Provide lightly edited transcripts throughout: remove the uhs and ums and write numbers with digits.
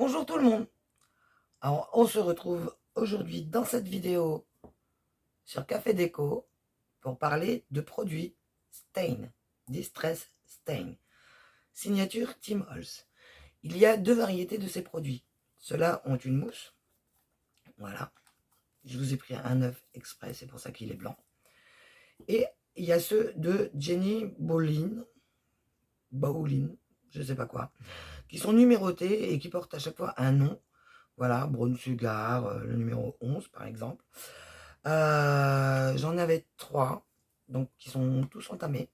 Bonjour tout le monde. Alors on se retrouve aujourd'hui dans cette vidéo sur Café Déco pour parler de produits Stain, Distress Stain, signature Tim Holtz. Il y a deux variétés de ces produits. Ceux-là ont une mousse. Voilà. Je vous ai pris un neuf exprès, c'est pour ça qu'il est blanc. Et il y a ceux de Jenny Bowlin, je sais pas quoi, qui sont numérotés et qui portent à chaque fois un nom. Voilà, Brown Sugar, le numéro 11 par exemple. J'en avais 3, donc qui sont tous entamés,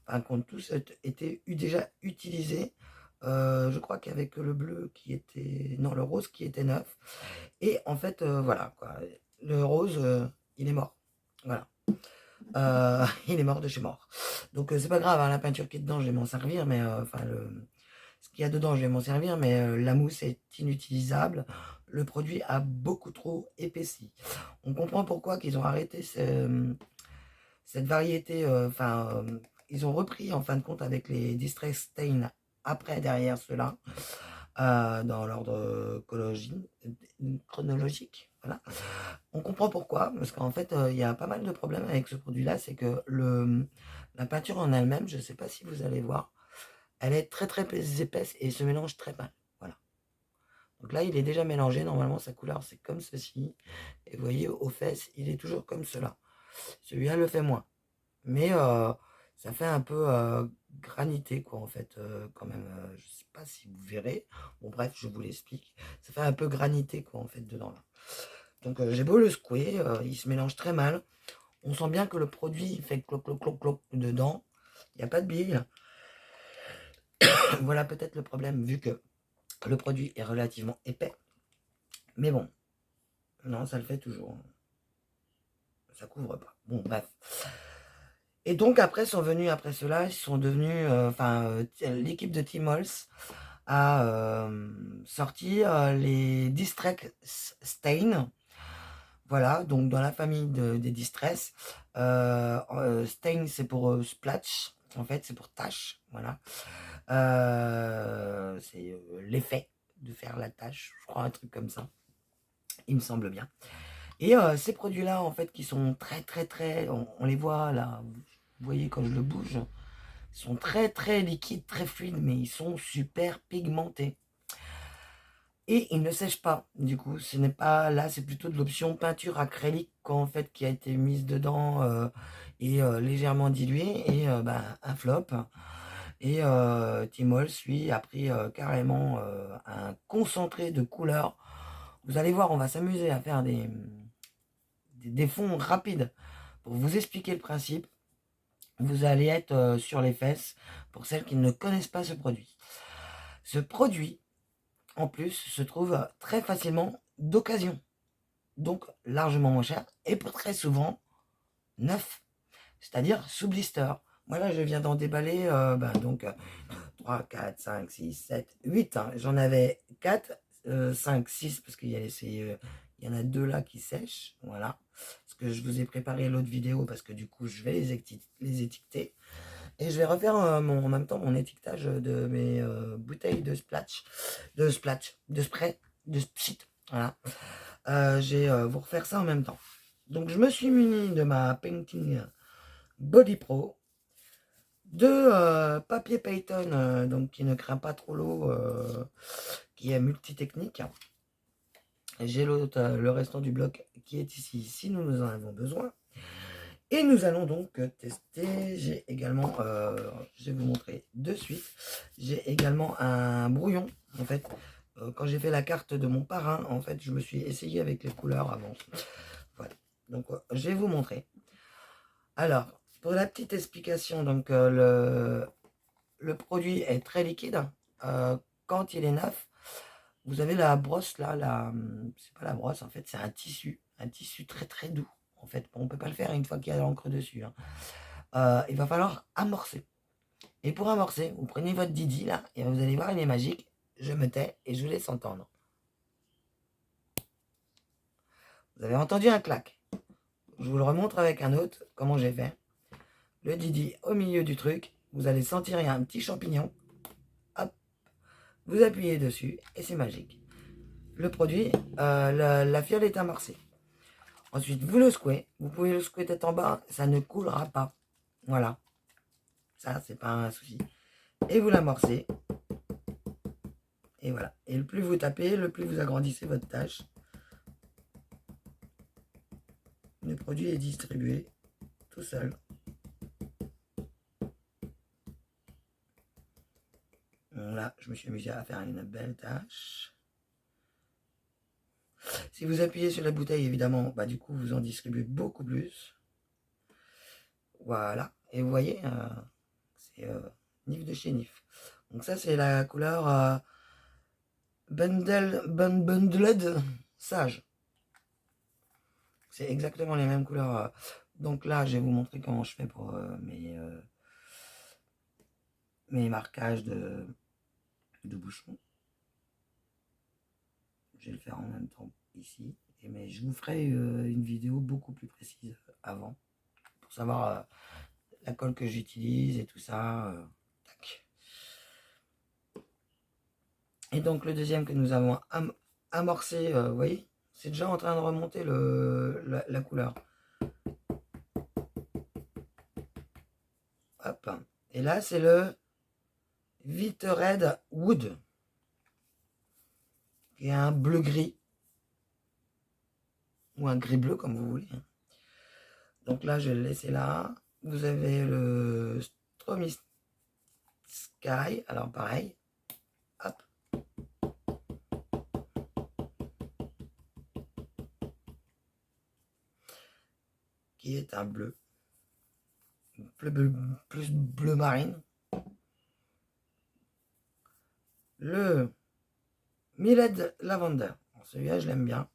enfin, qui ont tous été déjà utilisés. Je crois qu'il n'y avait que le bleu qui était... Non, le rose qui était neuf. Et en fait, voilà, quoi. Le rose, il est mort. Voilà. Il est mort de chez mort. Donc c'est pas grave, hein, la peinture qui est dedans, je vais m'en servir, mais enfin ce qu'il y a dedans, je vais m'en servir, mais la mousse est inutilisable. Le produit a beaucoup trop épaissi. On comprend pourquoi qu'ils ont arrêté cette variété. Enfin, ils ont repris en fin de compte avec les Distress Stain après derrière cela, dans l'ordre chronologique. Voilà. On comprend pourquoi, parce qu'en fait, il y a pas mal de problèmes avec ce produit-là. C'est que la peinture en elle-même, je ne sais pas si vous allez voir, elle est très très épaisse et se mélange très mal. Voilà. Donc là, il est déjà mélangé. Normalement, sa couleur, c'est comme ceci. Et vous voyez, aux fesses, il est toujours comme cela. Celui-là le fait moins. Mais ça fait un peu granité, quoi, en fait, quand même. Je sais pas si vous verrez. Bon, bref, je vous l'explique. Ça fait un peu granité, quoi, en fait, dedans, là. Donc j'ai beau le secouer, il se mélange très mal. On sent bien que le produit il fait cloc cloc cloc cloc dedans. Il n'y a pas de bille. Voilà peut-être le problème vu que le produit est relativement épais. Mais bon, non, ça le fait toujours. Ça couvre pas. Bon, bref. Et donc après sont venus après cela, ils sont devenus, l'équipe de Tim Holtz a sorti les Distress Stain. Voilà, donc dans la famille des Distress, Stain c'est pour splash, en fait c'est pour tâche, voilà. C'est l'effet de faire la tâche, je crois un truc comme ça, il me semble bien. Et ces produits-là, en fait, qui sont très très très, on les voit là, vous voyez quand je le bouge, ils sont très très liquides, très fluides, mais ils sont super pigmentés. Et il ne sèche pas, du coup, ce n'est pas là, c'est plutôt de l'option peinture acrylique en fait qui a été mise dedans et légèrement diluée et un flop. Et Tim Holtz, lui, a pris carrément un concentré de couleurs. Vous allez voir, on va s'amuser à faire des fonds rapides pour vous expliquer le principe. Vous allez être sur les fesses pour celles qui ne connaissent pas ce produit. Ce produit, en plus, se trouve très facilement d'occasion, donc largement moins cher, et pour très souvent neuf, c'est-à-dire sous blister. Moi là, je viens d'en déballer, 3, 4, 5, 6, 7, 8. Hein. J'en avais 4, 5, 6, parce qu'il y a il y en a 2 là qui sèchent, voilà. Parce que je vous ai préparé l'autre vidéo, parce que du coup, je vais les étiqueter. Et je vais refaire en même temps mon étiquetage de mes bouteilles de spray, de pchit. Voilà. Je vais vous refaire ça en même temps. Donc je me suis muni de ma Painting Body Pro, de papier Payton, donc qui ne craint pas trop l'eau, qui est multitechnique. J'ai le restant du bloc qui est ici, si nous en avons besoin. Et nous allons donc tester. J'ai également, je vais vous montrer de suite, j'ai également un brouillon. En fait, quand j'ai fait la carte de mon parrain, en fait, je me suis essayé avec les couleurs avant. Voilà, donc je vais vous montrer. Alors, pour la petite explication, donc le produit est très liquide. Quand il est neuf, vous avez la brosse là, c'est pas la brosse, en fait, c'est un tissu très très doux. En fait, on peut pas le faire une fois qu'il y a l'encre dessus. Hein. Il va falloir amorcer. Et pour amorcer, vous prenez votre Didi là, et vous allez voir, il est magique. Je me tais et je vous laisse entendre. Vous avez entendu un clac. Je vous le remontre avec un autre, comment j'ai fait. Le Didi au milieu du truc, vous allez sentir, il y a un petit champignon. Hop. vous appuyez dessus et c'est magique. Le produit, la fiole est amorcée. Ensuite, vous le secouez. Vous pouvez le secouer tête en bas, ça ne coulera pas. Voilà. Ça, c'est pas un souci. Et vous l'amorcez. Et voilà. Et le plus vous tapez, le plus vous agrandissez votre tâche. Le produit est distribué tout seul. Là, je me suis amusé à faire une belle tâche. Si vous appuyez sur la bouteille, évidemment, bah, du coup, vous en distribuez beaucoup plus. Voilà. Et vous voyez, c'est Nif de chez Nif. Donc ça, c'est la couleur Bundled Sage. C'est exactement les mêmes couleurs. Donc là, je vais vous montrer comment je fais pour mes marquages de bouchons. Je vais le faire en même temps ici. Mais je vous ferai une vidéo beaucoup plus précise avant. Pour savoir la colle que j'utilise et tout ça. Tac. Et donc le deuxième que nous avons amorcé, vous voyez, c'est déjà en train de remonter la couleur. Hop. Et là, c'est le Red Wood, qui est un bleu-gris, ou un gris-bleu, comme vous voulez. Donc là, je vais le laisser là. Vous avez le Stromy Sky, alors pareil. Hop. Qui est un bleu. Plus bleu marine. Le Millet Lavender. Celui-là, je l'aime bien.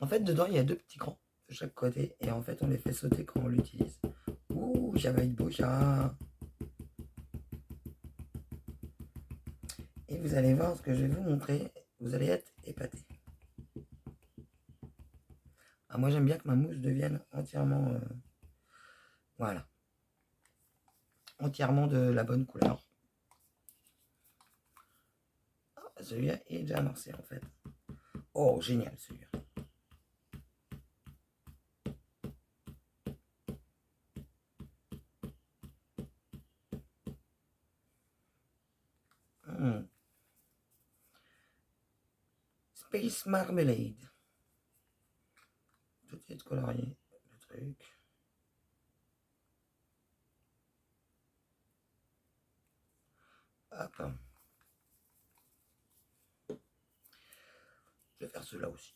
En fait, dedans, il y a deux petits crans de chaque côté. Et en fait, on les fait sauter quand on l'utilise. Ouh, j'avais une bouche. Et vous allez voir ce que je vais vous montrer. Vous allez être épatés. Ah, moi, j'aime bien que ma mousse devienne entièrement... voilà. Entièrement de la bonne couleur. Ah, celui-là est déjà amorcé, en fait. Oh, génial, celui-là. Space Marmalade. Tout est colorié, le truc. Hop. Je vais faire cela aussi.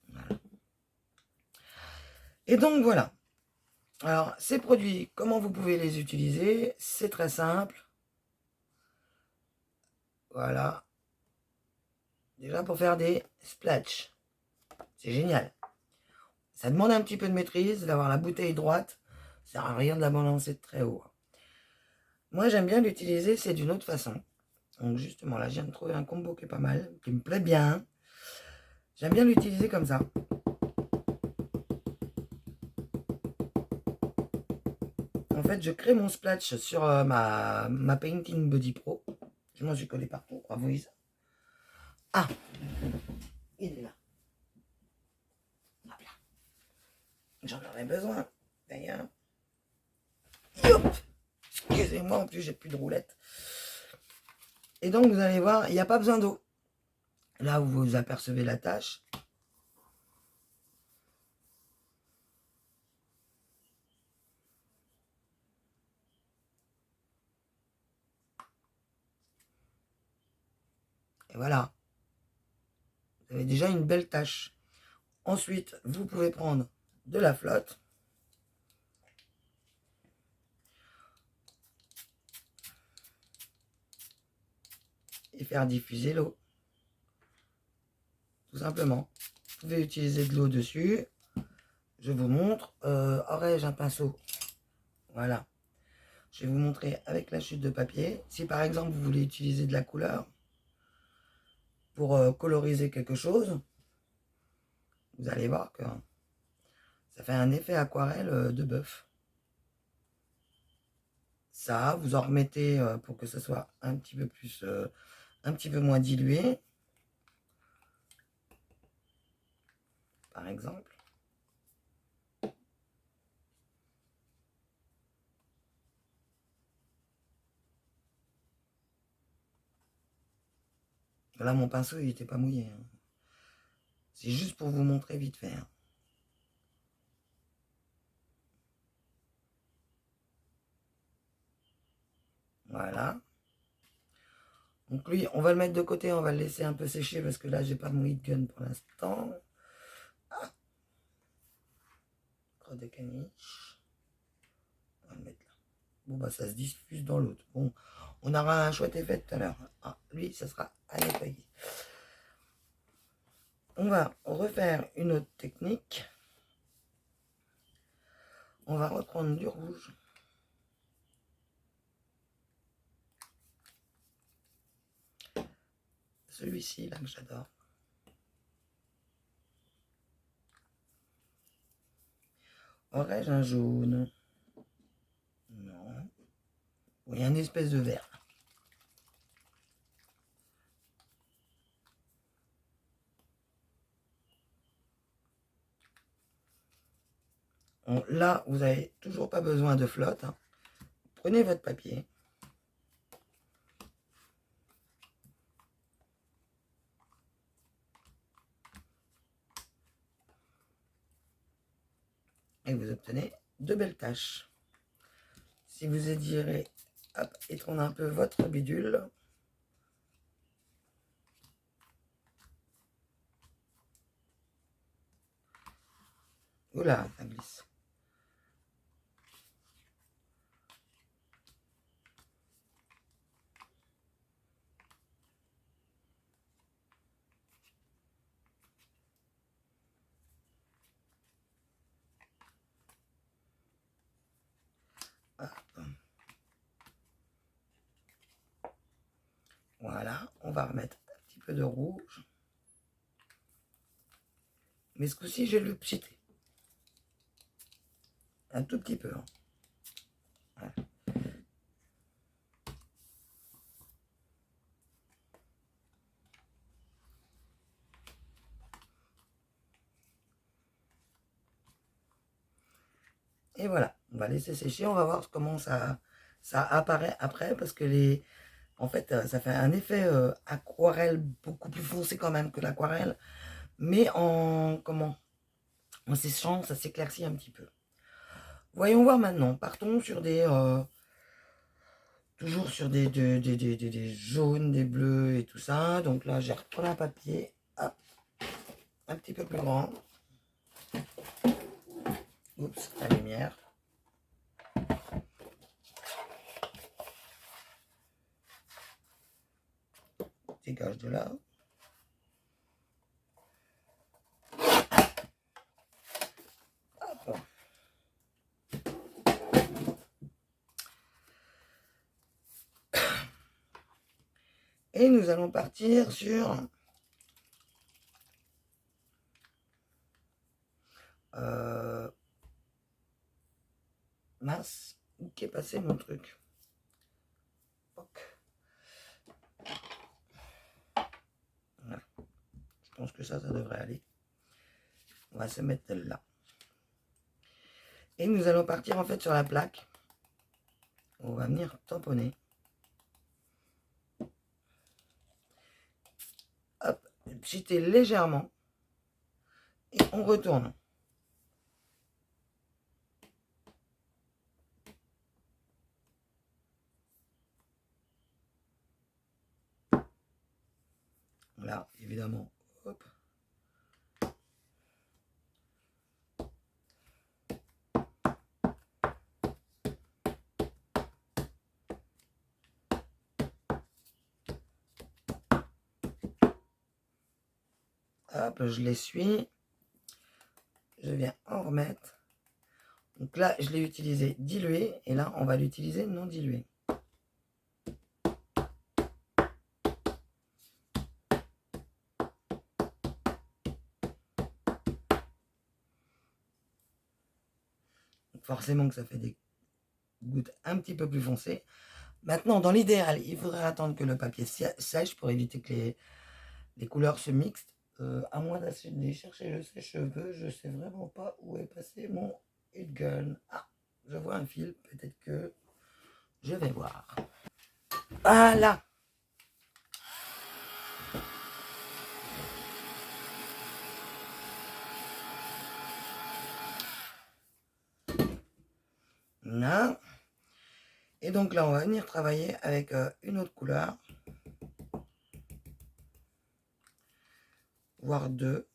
Voilà. Et donc voilà. Alors, ces produits, comment vous pouvez les utiliser? C'est très simple. Voilà. Déjà pour faire des splashs. C'est génial. Ça demande un petit peu de maîtrise, d'avoir la bouteille droite. Ça sert à rien de la balancer de très haut. Moi, j'aime bien l'utiliser, c'est d'une autre façon. Donc justement, là, je viens de trouver un combo qui est pas mal, qui me plaît bien. J'aime bien l'utiliser comme ça. En fait, je crée mon splash sur ma Painting Body Pro. Je m'en suis collé partout. Ah, vous voyez ça? Ah, il est là. Hop là. J'en aurais besoin, d'ailleurs. Excusez-moi, en plus, j'ai plus de roulettes. Et donc, vous allez voir, il n'y a pas besoin d'eau. Là où vous apercevez la tâche. Et voilà. Vous avez déjà une belle tâche. Ensuite, vous pouvez prendre de la flotte. Et faire diffuser l'eau. Tout simplement. Vous pouvez utiliser de l'eau dessus. Je vous montre. Aurais-je un pinceau? Voilà. Je vais vous montrer avec la chute de papier. Si par exemple vous voulez utiliser de la couleur, pour coloriser quelque chose, vous allez voir que ça fait un effet aquarelle de bœuf. Ça, vous en remettez pour que ce soit un petit peu plus, un petit peu moins dilué. Par exemple. Là, mon pinceau, il n'était pas mouillé, hein. C'est juste pour vous montrer vite fait, hein. Voilà. Donc lui, on va le mettre de côté, on va le laisser un peu sécher parce que là, j'ai pas mon heat gun pour l'instant. Ah, crotte de caniche. On va le mettre là. Bon, bah ça se diffuse dans l'autre. Bon, on aura un chouette effet tout à l'heure. Ah, lui, ça sera à nettoyer. On va refaire une autre technique. On va reprendre du rouge. Celui-ci, là, que j'adore. Aurais-je un jaune? Non. Bon, il y a une espèce de vert. Bon, là, vous n'avez toujours pas besoin de flotte, hein. Prenez votre papier. Et vous obtenez de belles taches. Si vous désirez étendre un peu votre bidule, oula, ça glisse. Voilà, on va remettre un petit peu de rouge. Mais ce coup-ci, je vais le pchiter. Un tout petit peu, hein. Voilà. Et voilà, on va laisser sécher, on va voir comment ça apparaît après, parce que en fait, ça fait un effet aquarelle beaucoup plus foncé quand même que l'aquarelle, mais en séchant, ça s'éclaircit un petit peu. Voyons voir maintenant, partons sur toujours sur des jaunes, des bleus et tout ça. Donc là, j'ai repris un papier, hop, un petit peu plus grand. Oups, la lumière. Dégage de là. Hop. Et nous allons partir sur mince, où est passé mon truc? Voilà. Je pense que ça devrait aller. On va se mettre là. Et nous allons partir en fait sur la plaque. On va venir tamponner. Hop, pchiter légèrement. Et on retourne. Là, évidemment. Hop. Hop, je l'essuie. Je viens en remettre. Donc là, je l'ai utilisé dilué. Et là, on va l'utiliser non dilué. forcément que ça fait des gouttes un petit peu plus foncées. Maintenant, dans l'idéal, il faudrait attendre que le papier sèche pour éviter que les couleurs se mixent. À moins d'aller chercher le sèche-cheveux, je sais vraiment pas où est passé mon Hit Gun. Ah, je vois un fil, peut-être que je vais voir. Voilà. Là. Et donc là, on va venir travailler avec une autre couleur. Voire deux.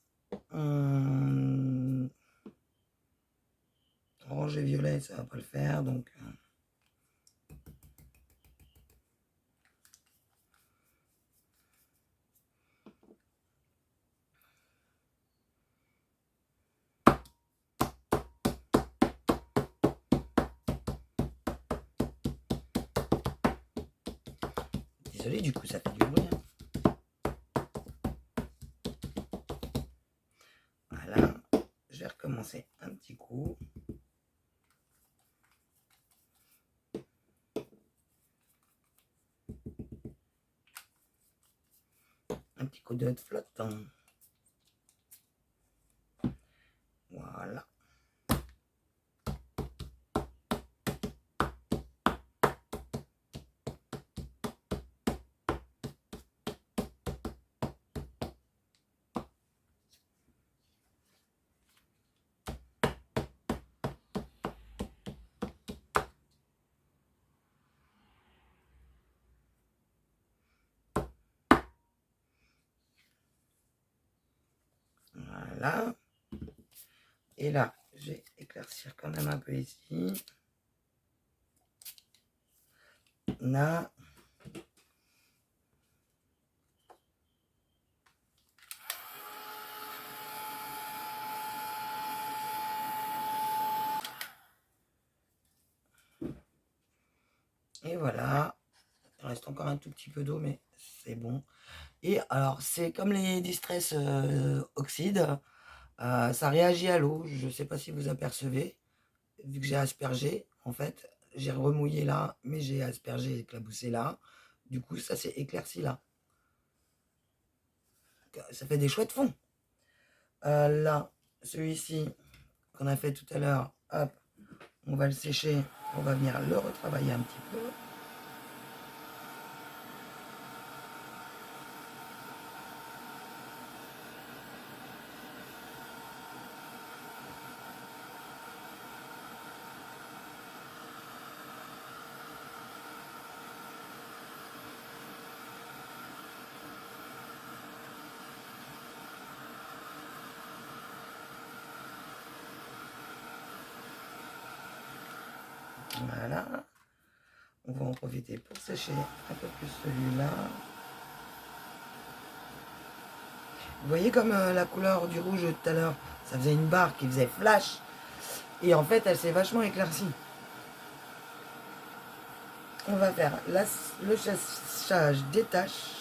Orange et violet, ça va pas le faire. Donc, désolé, du coup, ça fait du bruit. Voilà. Je vais recommencer un petit coup. Un petit coup de flottant. Voilà. Voilà. Et là, je vais éclaircir quand même un peu ici. Là. Et voilà. Il reste encore un tout petit peu d'eau, mais c'est bon. Et alors, c'est comme les Distress Oxyde. Ça réagit à l'eau. Je ne sais pas si vous apercevez. Vu que j'ai aspergé, en fait, j'ai remouillé là, mais j'ai aspergé et éclaboussé là. Du coup, ça s'est éclairci là. Ça fait des chouettes fonds. Là, celui-ci qu'on a fait tout à l'heure, hop, on va le sécher. On va venir le retravailler un petit peu. Voilà. On va en profiter pour sécher un peu plus celui-là. Vous voyez comme la couleur du rouge tout à l'heure, ça faisait une barre qui faisait flash. Et en fait, elle s'est vachement éclaircie. On va faire le séchage des taches.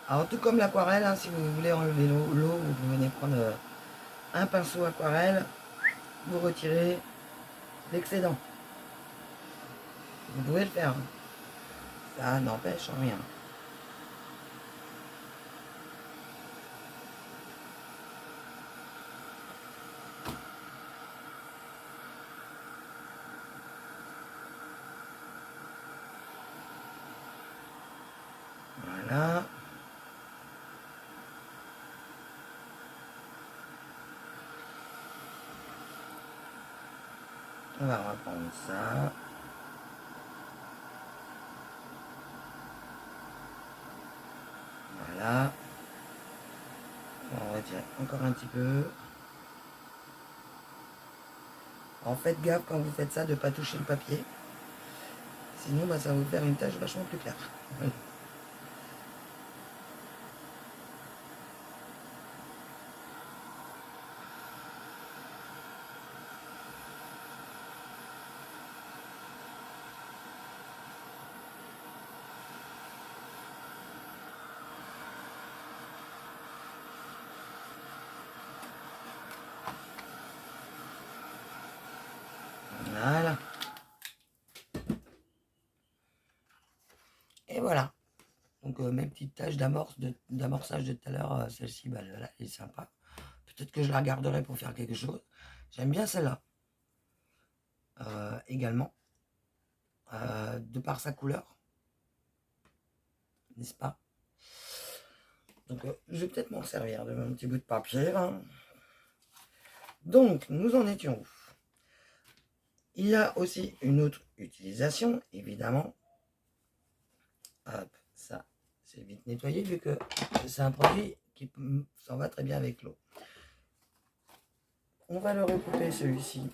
Alors tout comme l'aquarelle, hein, si vous voulez enlever l'eau, vous venez prendre un pinceau aquarelle, vous retirez l'excédent. Vous pouvez le faire. Ça n'empêche rien. Voilà. On va reprendre ça. Voilà. On va retirer encore un petit peu. En faites gaffe quand vous faites ça de ne pas toucher le papier. Sinon, bah, ça va vous faire une tâche vachement plus claire. Voilà. Voilà. Et voilà. Donc mes petites tâches d'amorçage de tout à l'heure, celle-ci, bah, elle est sympa. Peut-être que je la garderai pour faire quelque chose. J'aime bien celle-là. Également. De par sa couleur. N'est-ce pas? Donc je vais peut-être m'en servir de mon petit bout de papier. Là. Donc, nous en étions où? Il y a aussi une autre utilisation, évidemment. Hop, ça, c'est vite nettoyé vu que c'est un produit qui s'en va très bien avec l'eau. On va le recouper celui-ci.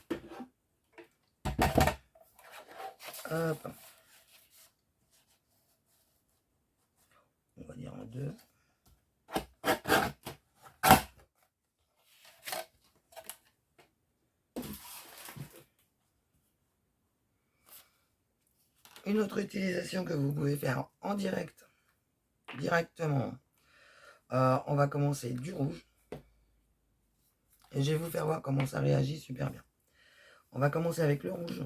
Hop. On va dire en deux. Une autre utilisation que vous pouvez faire en directement. On va commencer du rouge. Et je vais vous faire voir comment ça réagit super bien. On va commencer avec le rouge.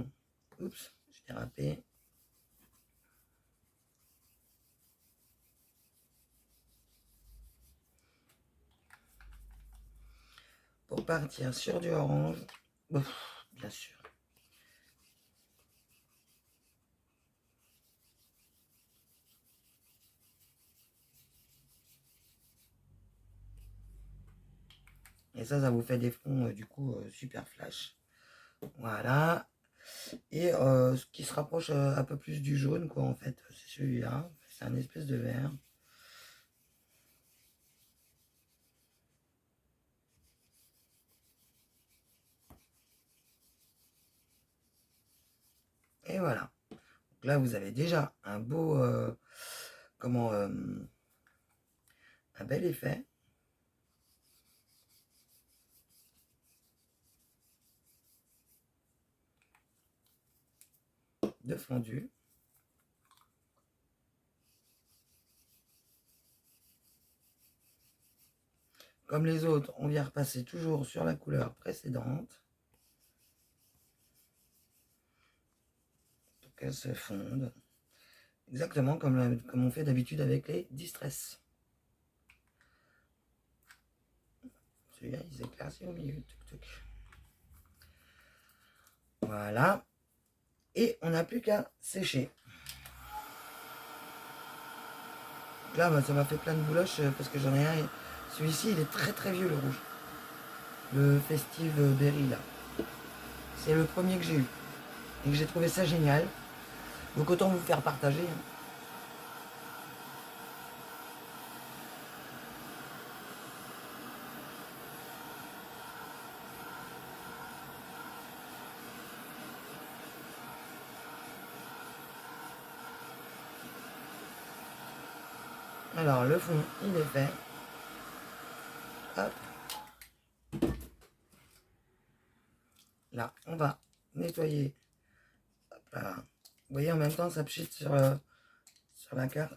Oups, j'ai dérapé. Pour partir sur du orange. Bien sûr. Et ça vous fait des fonds du coup super flash. Voilà. Et ce qui se rapproche un peu plus du jaune, quoi, en fait, c'est celui-là. C'est un espèce de vert. Et voilà. Donc là, vous avez déjà un beau, un bel effet. De fondu. Comme les autres, on vient repasser toujours sur la couleur précédente. Pour qu'elle se fonde. Exactement comme on fait d'habitude avec les Distress. Celui-là, il s'éclaircit au milieu. Tuc, tuc. Voilà. Et on n'a plus qu'à sécher. Là, bah, ça m'a fait plein de bouloches parce que j'en ai un. Celui-ci, il est très très vieux, le rouge. Le Festive Berry, là. C'est le premier que j'ai eu. Et que j'ai trouvé ça génial. Donc autant vous faire partager. Hein. Alors, le fond, il est fait. Hop. Là, on va nettoyer. Hop là. Vous voyez, en même temps, ça pchite sur la carte.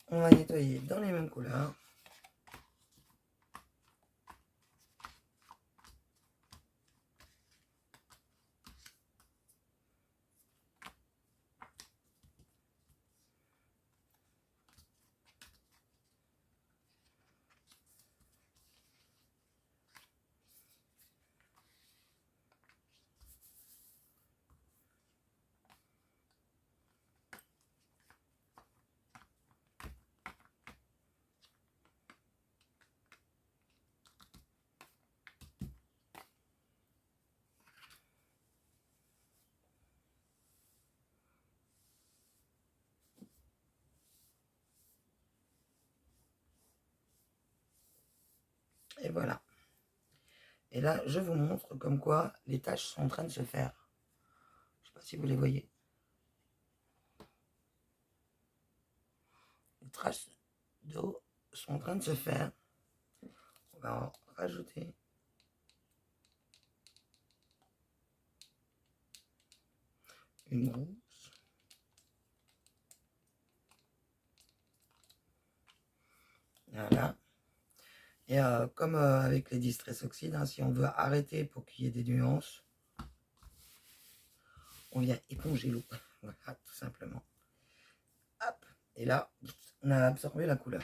On va nettoyer dans les mêmes couleurs. Et voilà. Et là, je vous montre comme quoi les taches sont en train de se faire. Je ne sais pas si vous les voyez. Les traces d'eau sont en train de se faire. On va en rajouter. Une rousse. Voilà. Et comme avec les distress oxydes, hein, si on veut arrêter pour qu'il y ait des nuances, on vient éponger l'eau. Voilà, tout simplement. Hop. Et là, on a absorbé la couleur.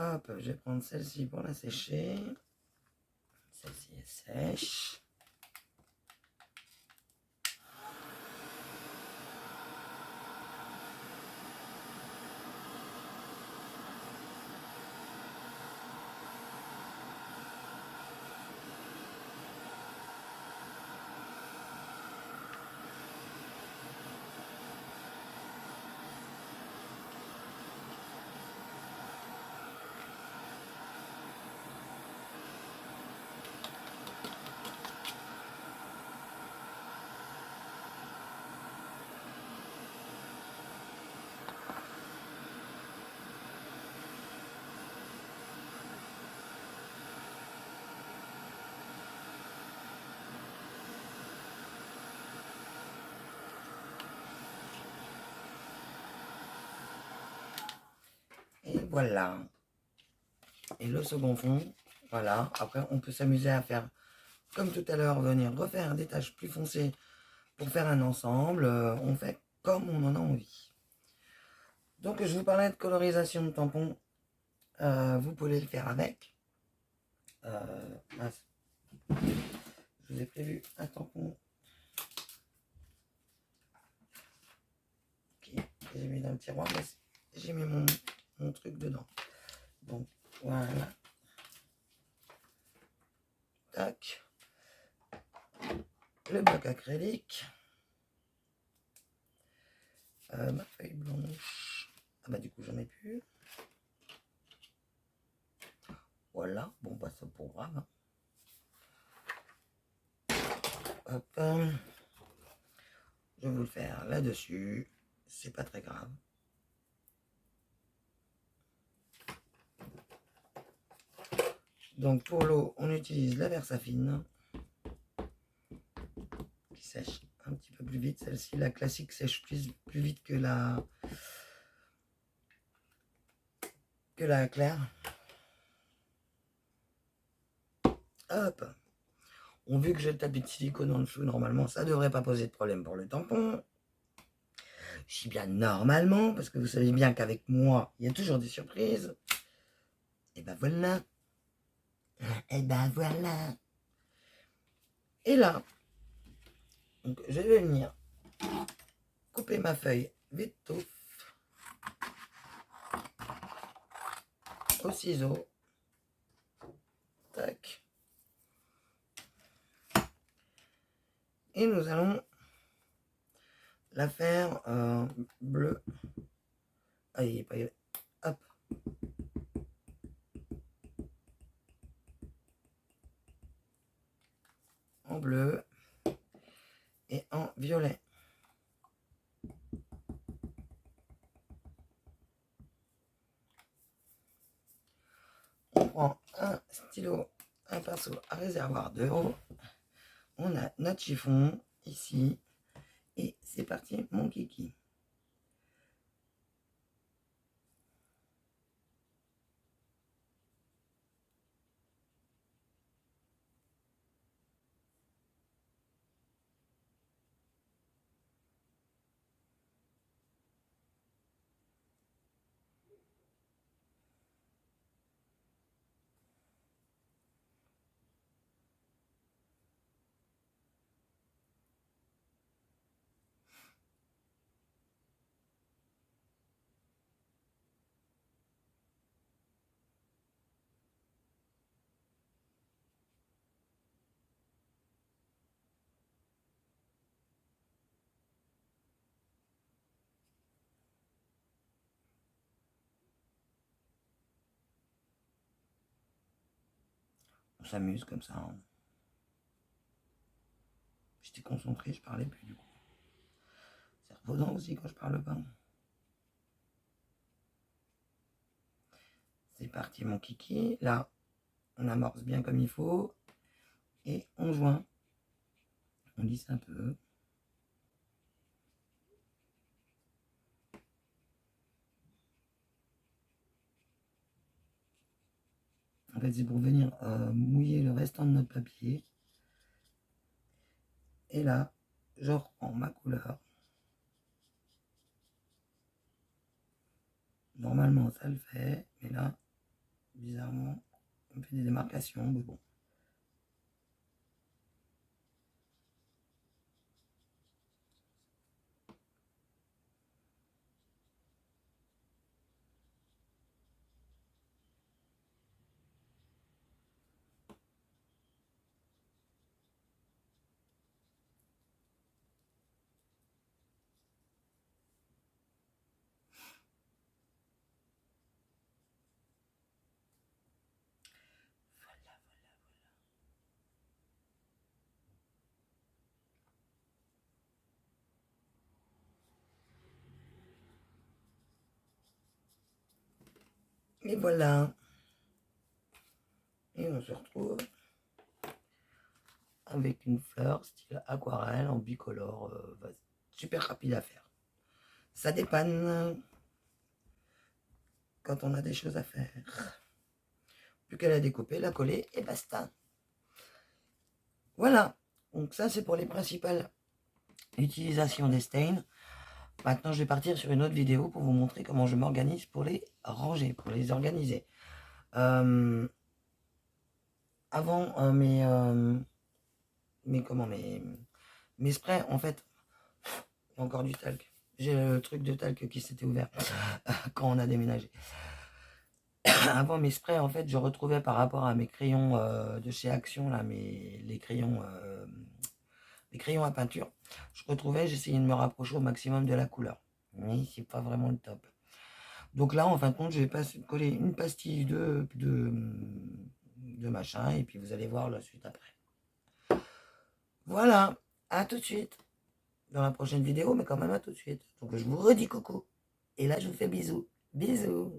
Hop, je vais prendre celle-ci pour la sécher. Celle-ci est sèche. Et voilà. Et le second fond, voilà. Après, on peut s'amuser à faire, comme tout à l'heure, venir refaire des taches plus foncées pour faire un ensemble. On fait comme on en a envie. Donc, je vous parlais de colorisation de tampons. Vous pouvez le faire avec. Mince. Je vous ai prévu un tampon. Okay. J'ai mis dans le tiroir, mais j'ai mis mon truc dedans. Donc, voilà. Tac. Le bloc acrylique. Ma feuille blanche. Ah bah du coup j'en ai plus. Voilà, bon bah c'est pour grave. Hop. Je vais vous le faire là-dessus. C'est pas très grave. Donc pour l'eau, on utilise la Versafine qui sèche un petit peu plus vite. Celle-ci, la classique, sèche plus vite que la claire. Hop. On vu que j'ai le tapis de silicone en dessous, normalement, ça devrait pas poser de problème pour le tampon. Je dis bien normalement, parce que vous savez bien qu'avec moi, il y a toujours des surprises. Et ben voilà. Et ben voilà. Et là, donc je vais venir couper ma feuille vite tout au ciseau. Tac. Et nous allons la faire bleue. Ah, il est pas... Hop. En bleu et en violet. On prend un stylo, un pinceau à réservoir de haut. On a notre chiffon ici. Et c'est parti, mon kiki. s'amuse comme ça. Hein. J'étais concentré, je parlais plus du coup. C'est reposant aussi quand je parle pas. C'est parti mon kiki. Là, on amorce bien comme il faut. Et on joint. On lisse un peu. En fait, c'est pour venir mouiller le restant de notre papier. Et là, je reprends ma couleur. Normalement, ça le fait. Mais là, bizarrement, on fait des démarcations. Mais bon. Et voilà. Et on se retrouve avec une fleur style aquarelle en bicolore. Super rapide à faire. Ça dépanne quand on a des choses à faire. Plus qu'à la découper, la coller et basta. Voilà. Donc ça, c'est pour les principales utilisations des stains. Maintenant, je vais partir sur une autre vidéo pour vous montrer comment je m'organise pour les ranger, pour les organiser. Avant, mes sprays, en fait, il y a encore du talc. J'ai le truc de talc qui s'était ouvert quand on a déménagé. Avant mes sprays, en fait, je retrouvais par rapport à mes crayons de chez Action, là, les crayons à peinture, j'essayais de me rapprocher au maximum de la couleur. Mais c'est pas vraiment le top. Donc là, en fin de compte, je vais coller une pastille de machin, et puis vous allez voir la suite après. Voilà, à tout de suite dans la prochaine vidéo, mais quand même à tout de suite. Donc je vous redis coucou. Et là, je vous fais bisous. Bisous.